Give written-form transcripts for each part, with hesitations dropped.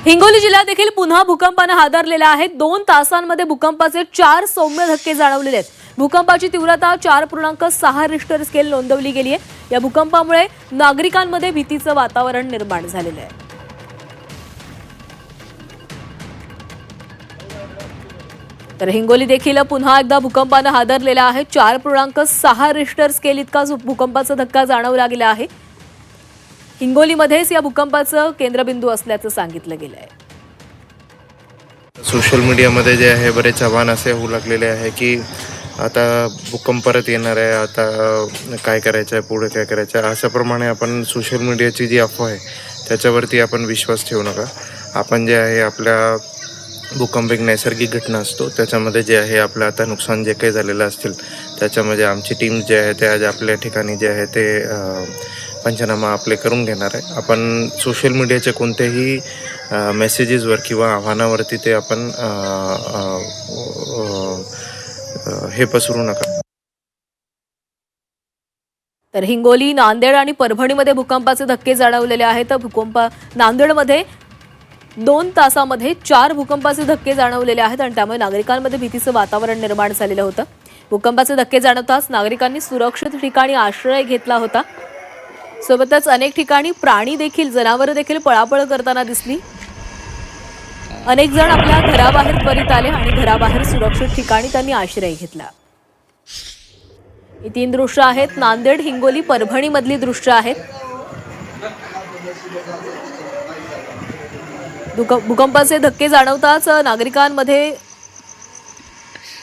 हिंगोली जिल्ह्यात देखील पुन्हा भूकंपाने हादरलेला आहे। 2 तासांमध्ये भूकंपाचे 4 सौम्य धक्के जाणवलेले आहेत। भूकंपाची तीव्रता 4.6 रिश्टर स्केल नोंदवली गेली आहे। या भूकंपामुळे नागरिकांमध्ये भीतीचं वातावरण निर्माण झालेलं आहे। तर हिंगोली देखील पुन्हा एकदा भूकंपाने हादरलेला आहे। 4.6 रिश्टर स्केल इतका भूकंपाचा धक्का जाणवला गेला आहे। हिंगोलीमध्येच या भूकंपाचं केंद्रबिंदू असल्याचं सांगितलं गेलं आहे। सोशल मीडियामध्ये जे आहे बरेच आव्हान असे होऊ लागलेले आहे की आता भूकंप परत येणार आहे, आता काय करायचं आहे, पुढे काय करायचं आहे, अशाप्रमाणे आपण सोशल मीडियाची जी अफवा आहे त्याच्यावरती आपण विश्वास ठेवू नका। आपण जे आहे आपल्या भूकंप एक नैसर्गिक घटना असतो, त्याच्यामध्ये जे आहे आपलं आता नुकसान जे काही झालेलं असतील त्याच्यामध्ये आमची टीम जे आहे ते आज आपल्या ठिकाणी जे आहे ते पंचनामा आपले करून घेणार आहे। आपण सोशल मीडियाच्या कोणत्याही मेसेजेसवर किंवा आव्हानावरती ते आपण हे पसरू नका। तर हिंगोली, नांदेड आणि परभणीमध्ये भूकंपाचे धक्के जाणवलेले आहेत। नांदेडमध्ये 2 तासामध्ये 4 भूकंपाचे धक्के जाणवलेले आहेत आणि त्यामुळे नागरिकांमध्ये भीतीचं वातावरण निर्माण झालेलं होतं। भूकंपाचे धक्के जाणवताच नागरिकांनी सुरक्षित ठिकाणी आश्रय घेतला होता। सोबतच अनेक ठिकाणी प्राणी देखील, जनावरं देखील पळापळ करताना दिसली। अनेक जण आपल्या घराबाहेर त्वरित आले आणि घराबाहेर सुरक्षित ठिकाणी त्यांनी आश्रय घेतला। ही 3 दृश्य आहेत, नांदेड, हिंगोली, परभणी मधली दृश्य आहेत। भूकंपाचे धक्के जाणवताच नागरिकांमध्ये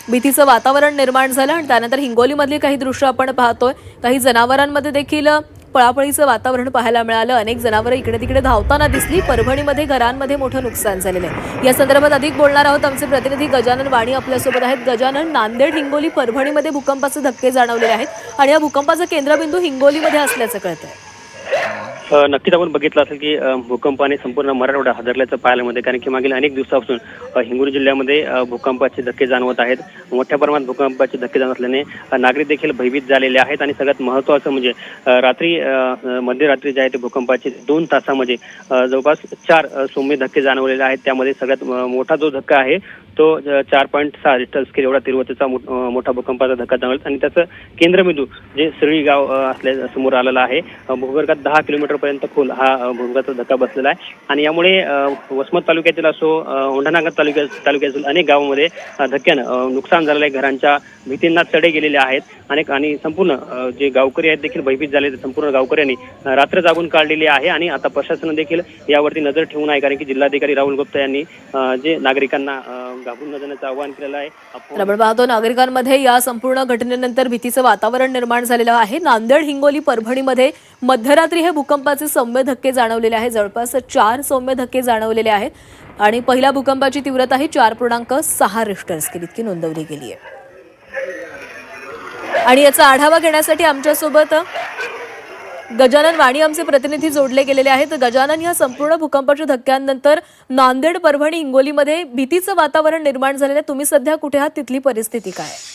भीतीचं वातावरण निर्माण झालं आणि त्यानंतर हिंगोलीमधली काही दृश्य आपण पाहतोय। काही जनावरांमध्ये देखील पळापळीचं वातावरण पाहायला मिळालं। अनेक जनावरं इकडे तिकडे धावताना दिसली। परभणीमध्ये घरांमध्ये मोठं नुकसान झालेलं आहे। या संदर्भात अधिक बोलणार आहोत, आमचे प्रतिनिधी गजानन वाणी आपल्यासोबत आहेत। गजानन, नांदेड, हिंगोली, परभणीमध्ये भूकंपाचे धक्के जाणवलेले आहेत आणि या भूकंपाचा केंद्रबिंदू हिंगोलीमध्ये असल्याचं कळतंय। नक्कीच आपण बघितलं असेल की भूकंपाने संपूर्ण मराठवाडा हादरल्याचं पाहायला मिळते, कारण की मागील अनेक दिवसापासून हिंगोली जिल्ह्यामध्ये भूकंपाचे धक्के जाणवत आहेत। मोठ्या प्रमाणात भूकंपाचे धक्के जाणवत असल्याने नागरिक देखील भयभीत झालेले आहेत आणि सगळ्यात महत्त्वाचं म्हणजे रात्री मध्यरात्री जे आहे ते भूकंपाचे 2 तासामध्ये जवळपास 4 सौम्य धक्के जाणवलेले आहेत। त्यामध्ये सगळ्यात मोठा जो धक्का आहे तो 4.6 रिश्टर स्केल एवढा तीव्रतेचा मोठा भूकंपाचा धक्का जाणवला आणि त्याचं केंद्रबिंदू जे सळी गाव असल्या समोर आलेला आहे। भूगर्भात 10 किलोमीटरपर्यंत खोल हा भूकंपाचा धक्का बसलेला आहे आणि यामुळे वसमत तालुक्यातील असो, औंढानागद तालुक्यातील अनेक गावांमध्ये धक्क्यानं नुकसान झालेलं आहे। घरांच्या भीतींना तडे गेलेले आहेत अनेक आणि संपूर्ण जे गावकरी आहेत देखील भयभीत झाले। संपूर्ण गावकऱ्यांनी रात्र जागून काढलेली आहे आणि आता प्रशासन देखील यावरती नजर ठेवून आहे, कारण की जिल्हाधिकारी राहुल गुप्ता यांनी जे नागरिकांना घाबरून न जाण्याचं आवाहन केलेलं आहे। आपण पाहतो नागरिकांमध्ये या संपूर्ण घटनेनंतर भीतीचं वातावरण निर्माण झालेलं आहे। नांदेड, हिंगोली, परभणीमध्ये मध्यरात्री हे भूकंपाचे सौम्य धक्के जाणवलेले आहेत। जवळपास 4 सौम्य धक्के जाणवलेले आहेत आणि पहिल्या भूकंपाची तीव्रता ही 4.6 रिश्टर स्केल इतकी नोंदवली गेली आहे। आणि याचा आढावा घेण्यासाठी आमच्यासोबत गजानन वाणी आमचे प्रतिनिधी जोडले गेलेले आहेत। गजानन, या संपूर्ण भूकंपाच्या धक्क्यांनंतर नांदेड, परभणी, हिंगोलीमध्ये भीतीचं वातावरण निर्माण झालेलं आहे। तुम्ही सध्या कुठे आहात, तिथली परिस्थिती काय आहे?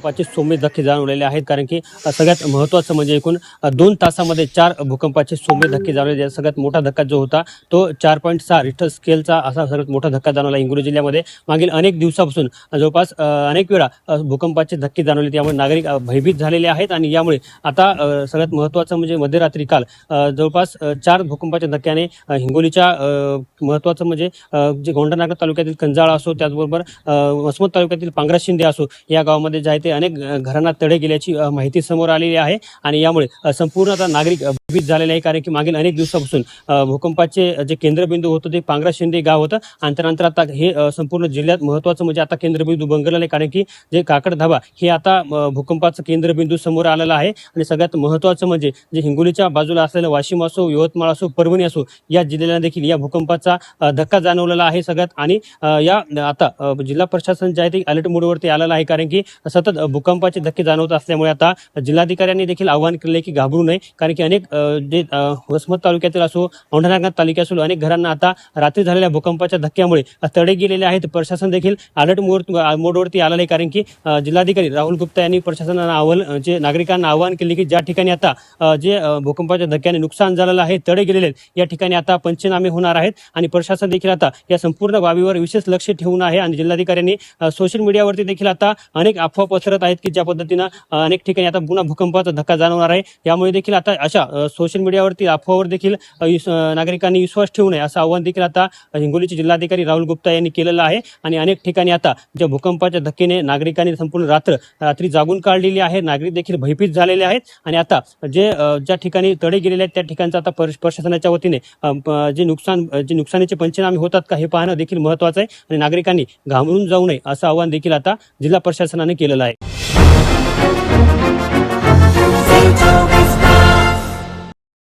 भूकंपाचे सौम्य धक्के जाणवलेले आहेत, कारण की सगळ्यात महत्त्वाचं म्हणजे एकूण 2 तासामध्ये 4 भूकंपाचे सौम्य धक्के जाणवले। सगळ्यात मोठा धक्का जो होता तो 4.6 रिश्टर स्केलचा असा सगळ्यात मोठा धक्का जाणवला हिंगोली जिल्ह्यामध्ये। मागील अनेक दिवसापासून जवळपास अनेक वेळा भूकंपाचे धक्के जाणवले, त्यामुळे नागरिक भयभीत झालेले आहेत आणि यामुळे आता सगळ्यात महत्त्वाचं म्हणजे मध्यरात्री काल जवळपास 4 भूकंपाच्या धक्क्याने हिंगोलीच्या महत्त्वाचं म्हणजे जे औंढानागद तालुक्यातील कंजाळा असो, त्याचबरोबर वसमत तालुक्यातील पांगराशिंदे असो, या गावामध्ये जे आहे ते अनेक घरांना तडे गेल्याची माहिती समोर आलेली आहे आणि यामुळे संपूर्ण आता नागरिक भीत झालेले आहे, कारण की मागील अनेक दिवसापासून भूकंपाचे जे केंद्रबिंदू होतं ते पांगराशिंदे गाव होतं आणि त्यानंतर आता हे संपूर्ण जिल्ह्यात महत्त्वाचं म्हणजे आता केंद्रबिंदू बनगलेलं आहे, कारण की जे काकडधाबा हे आता भूकंपाचं केंद्रबिंदू समोर आलेलं आहे। आणि सगळ्यात महत्त्वाचं म्हणजे जे हिंगोलीच्या बाजूला असलेलं वाशिम असो, यवतमाळ असो, परभणी असो, या जिल्ह्याला देखील या भूकंपाचा धक्का जाणवलेला आहे सगळ्यात। आणि या आता जिल्हा प्रशासन जे आहे ते अलर्ट मोडवरती आलेलं आहे, कारण की सतत भूकंपाचे धक्के जाणवत असल्यामुळे आता जिल्हाधिकाऱ्यांनी देखील आवाहन केले की घाबरू नये, कारण की अनेक जे वसमत तालुक्यातील असो, औंढा तालुक्यात असो, अनेक घरांना आता रात्री झालेल्या भूकंपाच्या धक्क्यामुळे तडे गेलेले आहेत. प्रशासन देखील अलर्ट मोडवरती आलेलं आहे, कारण की जिल्हाधिकारी राहुल गुप्ता यांनी प्रशासनाला नागरिकांना आवाहन केले की ज्या ठिकाणी आता जे भूकंपाच्या धक्क्याने नुकसान झालेलं आहे, तडे गेलेले आहेत, या ठिकाणी आता पंचनामे होणार आहेत आणि प्रशासन देखील आता या संपूर्ण बाबीवर विशेष लक्ष ठेवून आहे. आणि जिल्हाधिकाऱ्यांनी सोशल मीडियावरती देखील आता अनेक अफवा पसरत आहेत की ज्या पद्धतीनं अनेक ठिकाणी आता पुन्हा भूकंपाचा धक्का जाणवणार आहे. यामुळे देखील आता अशा सोशल मीडियावरती अफवावर देखील नागरिकांनी विश्वास ठेवू नये असं आवाहन देखील आता हिंगोलीचे जिल्हाधिकारी राहुल गुप्ता यांनी केलेलं आहे. आणि अनेक ठिकाणी आता ज्या भूकंपाच्या धक्क्याने नागरिकांनी संपूर्ण रात्री जागून काढलेली आहे, नागरिक देखील भयभीत झालेले आहेत. आणि आता ज्या ठिकाणी तडे गेलेले आहेत त्या ठिकाणचं आता प्रशासनाच्या वतीने जे नुकसानीचे पंचनामे होतात का हे पाहणं देखील महत्त्वाचं आहे. आणि नागरिकांनी घाबरून जाऊ नये असं आवाहन देखील आता जिल्हा प्रशासनाने केलेलं आहे.